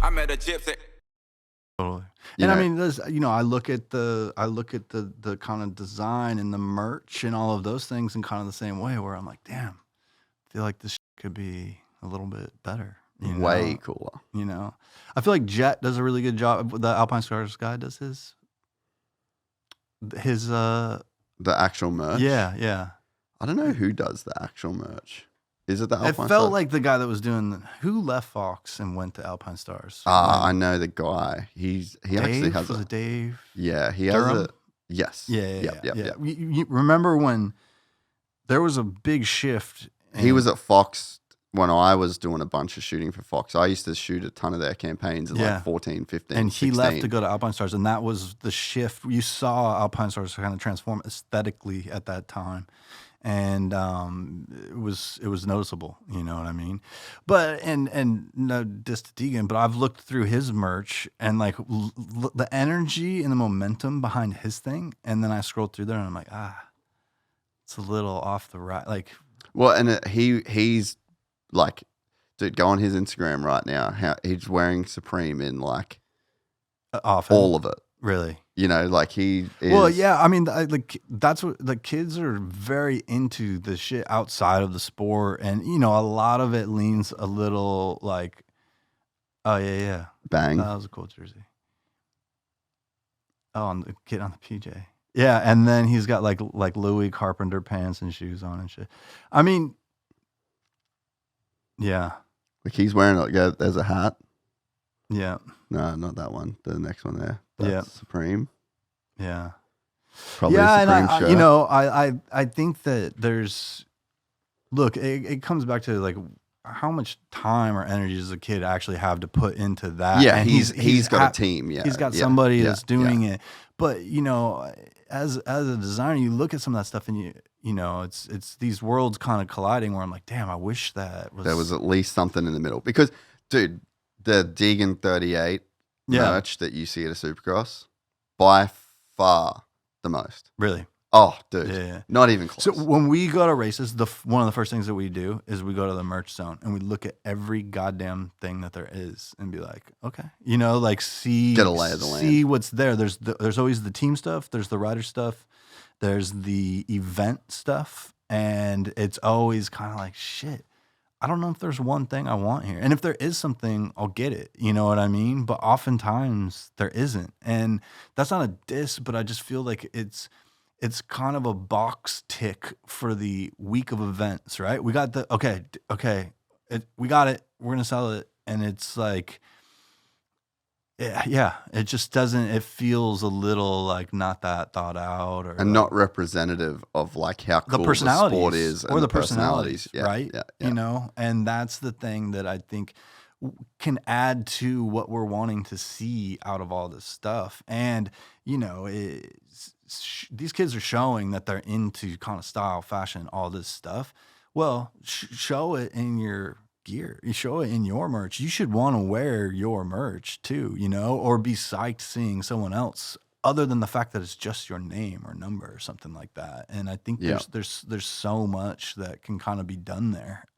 I met a gypsy. Totally. You And I know, mean, there's, I look at the kind of design and the merch and all of those things in kind of the same way where I'm like, damn, I feel like this could be a little bit better. way cooler. I feel like Jet does a really good job. The Alpine Stars guy does his The actual merch. yeah. I don't know who does the actual merch. Is it the It Alpine felt Stars? like the guy that was doing who left Fox and went to Alpine Stars. I know the guy. He actually has was it Dave? Yeah, he Durham? has a yes. Yeah. Yep. You remember when there was a big shift? He was at Fox when I was doing a bunch of shooting for Fox. I used to shoot a ton of their campaigns in like 14, 15, and he 16. left to go to Alpine Stars, and that was the shift. You saw Alpine Stars kind of transform aesthetically at that time, and it was noticeable. You know what I mean? But and no diss to Deegan, but I've looked through his merch and like the energy and the momentum behind his thing, and then I scrolled through there and I'm like, it's a little off the right. Like, well, and he's like, dude, go on his Instagram right now. How he's wearing Supreme in like often. all of it. Really? Like he is. Well, yeah. I mean, like that's what the kids are very into the shit outside of the sport, and a lot of it leans a little like, oh yeah, Bang. that was a cool jersey. Oh, on the kid on the PJ. Yeah, and then he's got like Louis Carpenter pants and shoes on and shit. I mean, yeah. Like he's wearing like there's a hat. Yeah. No, not that one. The next one there. That's Supreme. Yeah. Probably yeah, a Supreme and shirt. I think that there's look, it comes back to like how much time or energy does a kid actually have to put into that? Yeah, and he's got a team. Yeah, he's got somebody that's doing it. But as a designer, you look at some of that stuff and it's these worlds kind of colliding where I'm like, damn, I wish there was at least something in the middle. Because, dude, the Deegan 38 merch that you see at a Supercross, by far the most. Really. Oh, dude, Yeah. not even close. So when we go to races, one of the first things that we do is we go to the merch zone and we look at every goddamn thing that there is and be like, okay, like Get a lay of the land. See what's there. There's always the team stuff. There's the rider stuff. There's the event stuff, and it's always kind of like shit. I don't know if there's one thing I want here, and if there is something, I'll get it. You know what I mean? But oftentimes there isn't, and that's not a diss, but I just feel like it's kind of a box tick for the week of events, right? We got we got it. We're going to sell it. And it's like, yeah, it just doesn't, it feels a little like not that thought out and not representative of like how cool the sport is. Or the personalities, right? Yeah. And that's the thing that I think can add to what we're wanting to see out of all this stuff. And, these kids are showing that they're into kind of style, fashion, all this stuff. Well, show it in your gear. You show it in your merch. You should want to wear your merch too, or be psyched seeing someone else other than the fact that it's just your name or number or something like that. And I think there's so much that can kind of be done there.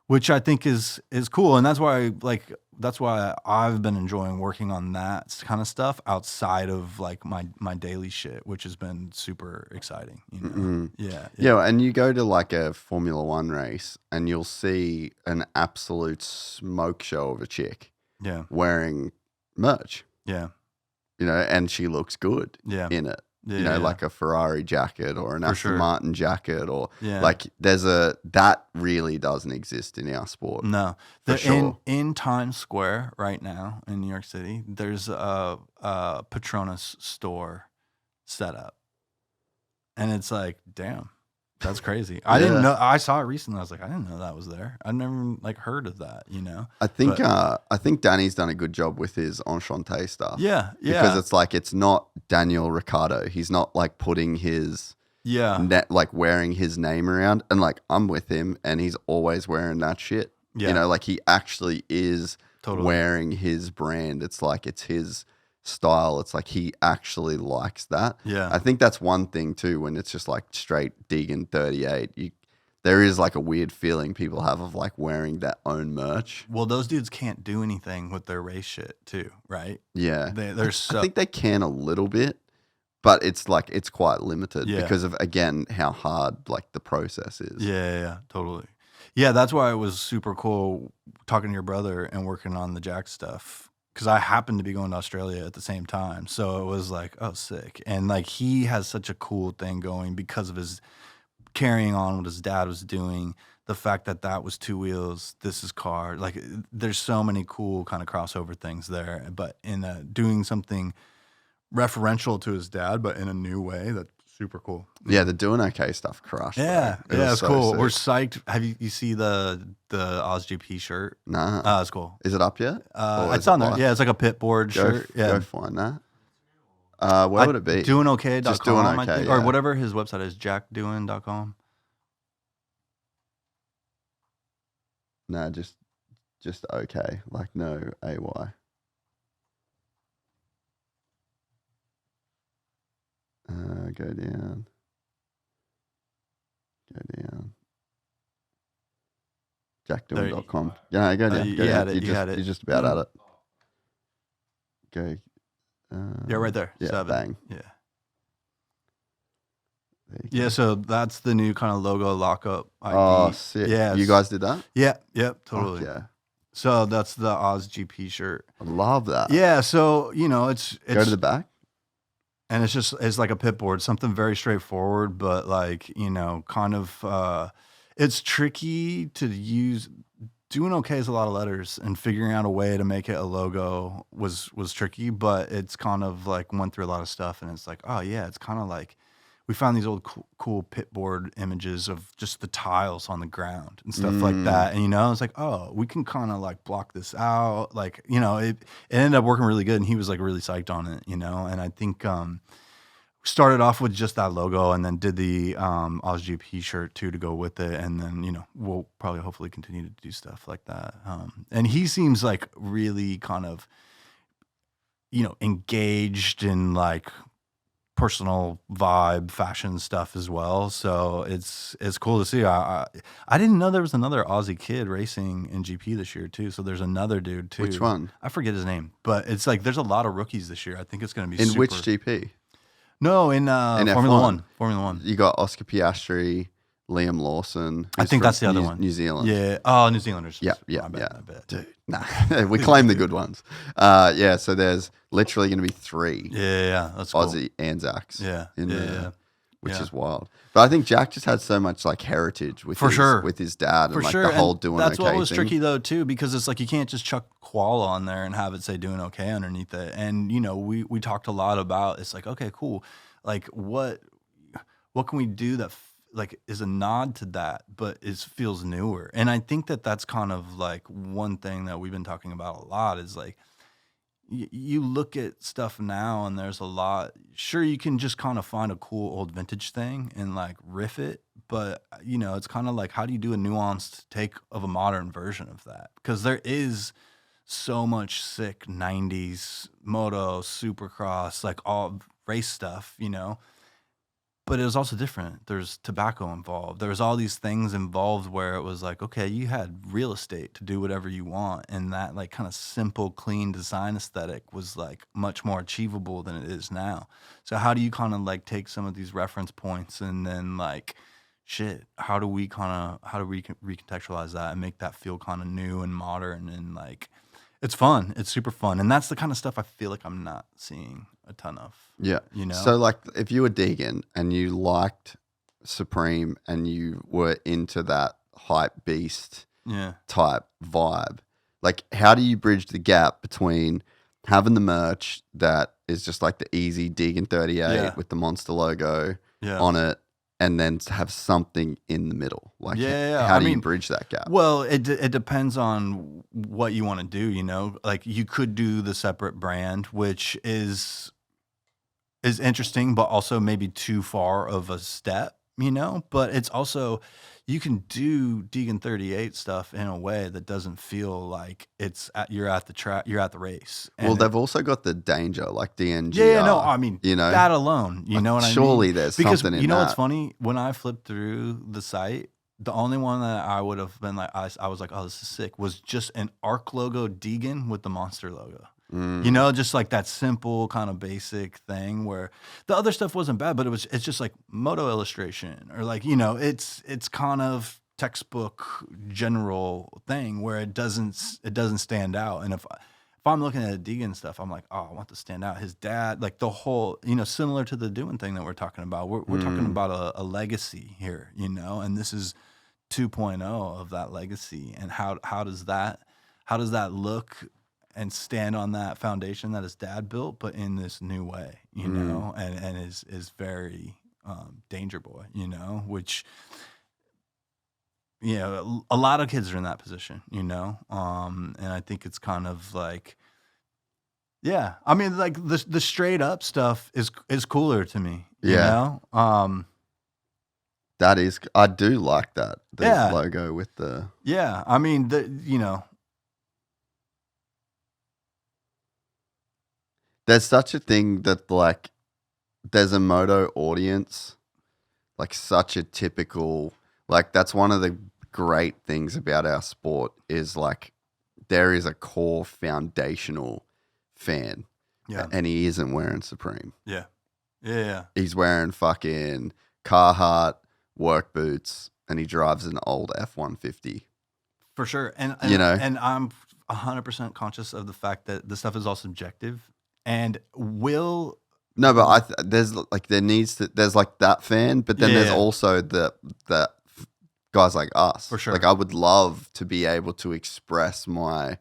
Which I think is cool, and that's why I've been enjoying working on that kind of stuff outside of like my daily shit, which has been super exciting. Yeah, and you go to like a Formula One race, and you'll see an absolute smoke show of a chick, wearing merch, and she looks good, in it. Like a Ferrari jacket or an Aston Martin jacket or like that really doesn't exist in our sport. No. For sure. In Times Square right now in New York City, there's a Petronas store set up. And it's like, damn, that's crazy. I didn't know. I saw it recently. I was like, I didn't know that was there. I've never heard of that, I think Danny's done a good job with his Enchante stuff. Yeah. Because it's like, it's not Daniel Ricciardo. He's not like putting his like wearing his name around, and like I'm with him and he's always wearing that shit. Like he actually is wearing his brand. It's like, it's his style. It's like he actually likes that. Yeah. I think that's one thing too, when it's just like straight Deegan 38. there is like a weird feeling people have of like wearing their own merch. Well, those dudes can't do anything with their race shit too, right? Yeah. They're I think they can a little bit, but it's like, it's quite limited because of, again, how hard like the process is. Yeah, totally. Yeah, that's why it was super cool talking to your brother and working on the Jack stuff. Because I happened to be going to Australia at the same time. So it was like, oh, sick. And like he has such a cool thing going because of his carrying on what his dad was doing. The fact that that was 2 wheels, this is car. Like there's so many cool kind of crossover things there. But in doing something referential to his dad, but in a new way, that's super cool. Yeah, the Doing Okay stuff crushed. Yeah, it's so cool. Sick. We're psyched. Have you see the OzGP shirt? Nah. Oh, it's cool. Is it up yet? It's on there. Yeah, it's like a pit board shirt. Yeah. Go find that. Where would it be? DoingOK.com, Just Doing Okay, I think, or whatever his website is, jackdoing.com. No, just okay, like no AY. Go down. Jackdoing.com. Yeah, go down. You had it. You're just about at it. Go. Yeah, right there. Yeah, 7. bang. Yeah. Yeah, so that's the new kind of logo lockup ID. Oh, sick. Yeah. You guys did that? Yeah, yep, totally. Yeah. So that's the OzGP shirt. I love that. Yeah, so, it's go to the back. And it's like a pit board, something very straightforward, but like, kind of, it's tricky to use. Doing okay is a lot of letters, and figuring out a way to make it a logo was tricky, but it's kind of like went through a lot of stuff, and it's like, oh yeah, it's kind of like we found these old cool pit board images of just the tiles on the ground and stuff like that. And, it's like, oh, we can kind of like block this out. Like, it ended up working really good, and he was like really psyched on it, and I think, started off with just that logo and then did the OzGP shirt too to go with it. And then, we'll probably hopefully continue to do stuff like that. And he seems like really kind of, engaged in like personal vibe, fashion stuff as well. So it's cool to see. I didn't know there was another Aussie kid racing in GP this year too. So there's another dude too. Which one? I forget his name, but it's like there's a lot of rookies this year. I think it's going to be in which GP? No, in Formula One. Formula One. You got Oscar Piastri, Liam Lawson. I think that's the other one. New Zealand. Yeah. Oh, New Zealanders. Yeah. I bet. Dude, nah. We claim the good ones. Yeah, so there's literally going to be 3. Yeah. That's cool. Aussie Anzacs. Yeah. Which is wild. But I think Jack just had so much like heritage with with his dad and the whole Doing Okay That's what was thing. tricky though too, because it's like you can't just chuck Koala on there and have it say Doing Okay underneath it. And we talked a lot about, it's like, okay, cool. Like what can we do that like is a nod to that, but it feels newer? And I think that's kind of like one thing that we've been talking about a lot is like, you look at stuff now and there's a lot. Sure, you can just kind of find a cool old vintage thing and like riff it, but it's kind of like, how do you do a nuanced take of a modern version of that? Because there is so much sick 90s moto, supercross, like all race stuff, but it was also different. There's tobacco involved. There was all these things involved where it was like, okay, you had real estate to do whatever you want. And that like kind of simple, clean design aesthetic was like much more achievable than it is now. So how do you kind of like take some of these reference points and then like, shit, how do we recontextualize that and make that feel kind of new and modern and like, it's fun. It's super fun. And that's the kind of stuff I feel like I'm not seeing a ton of. Yeah. So like if you were Deegan and you liked Supreme and you were into that hype beast type vibe, like how do you bridge the gap between having the merch that is just like the easy Deegan 38 with the monster logo on it, and then to have something in the middle? Like, how do you bridge that gap? Well, it depends on what you want to do, Like, you could do the separate brand, which is interesting, but also maybe too far of a step, But it's also, you can do Deegan 38 stuff in a way that doesn't feel like you're at the track, you're at the race. And well, they've also got the Danger, like DNG. Yeah, no, I mean, that alone, you know what I mean? Surely there's because something in that. You know what's funny? When I flipped through the site, The only one that I would have been like, I was like, oh, this is sick, was just an ARC logo Deegan with the Monster logo. You know, just like that simple kind of basic thing where the other stuff wasn't bad, but it's just like moto illustration or like, you know, it's kind of textbook general thing where it doesn't stand out. And if I'm looking at Deegan stuff, I'm like, oh, I want to stand out. His dad, like the whole, you know, similar to the doing thing that we're talking about. We're talking about a legacy here, you know, and this is 2.0 of that legacy. And how does that look and stand on that foundation that his dad built, but in this new way, you know, and is very Danger Boy, you know, which, you know, a lot of kids are in that position, you know, and I think it's kind of like, yeah, I mean, like the straight up stuff is cooler to me, you know. That is, I do like that the logo with the I mean, you know. There's such a thing that like there's a moto audience, like such a typical, like that's one of the great things about our sport is like there is a core foundational fan. Yeah. And he isn't wearing Supreme. Yeah. Yeah. He's wearing fucking Carhartt work boots and he drives an old F-150. For sure. And you know, and I'm 100% conscious of the fact that this stuff is all subjective. And there's like there's like that fan, but then there's also the guys like us. For sure. Like I would love to be able to express my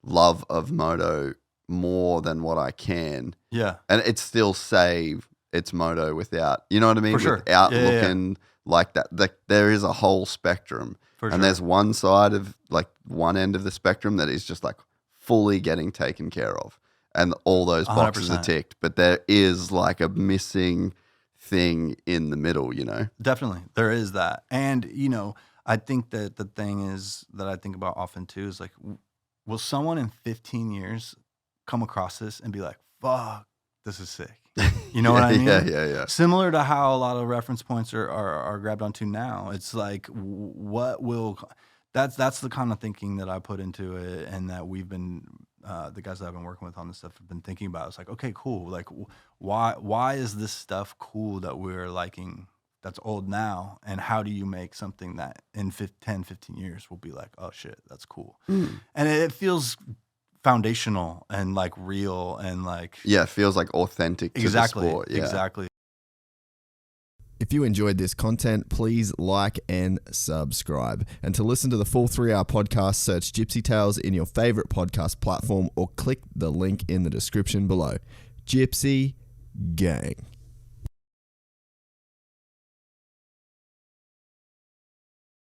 love of moto more than what I can. Yeah. And it's still say it's moto without, you know what I mean? For sure. Without looking like that. Like there is a whole spectrum. For and sure. there's one side of like one end of the spectrum that is just like fully getting taken care of. And all those boxes 100%. are ticked, but there is like a missing thing in the middle, you know? Definitely. There is that. And, you know, I think that the thing is that I think about often too is like, will someone in 15 years come across this and be like, fuck, this is sick? You know what I mean? Yeah. Similar to how a lot of reference points are grabbed onto now. It's like, what will... That's the kind of thinking that I put into it, and that we've been the guys that I've been working with on this stuff have been thinking about. It's like, okay, cool. Like, why is this stuff cool that we're liking that's old now? And how do you make something that in 10, 15 years will be like, oh shit, that's cool. And it feels foundational and like real and like it feels like authentic to the sport. Yeah. Exactly. If you enjoyed this content, please like and subscribe. And to listen to the full 3-hour podcast, search Gypsy Tales in your favorite podcast platform or click the link in the description below. Gypsy Gang.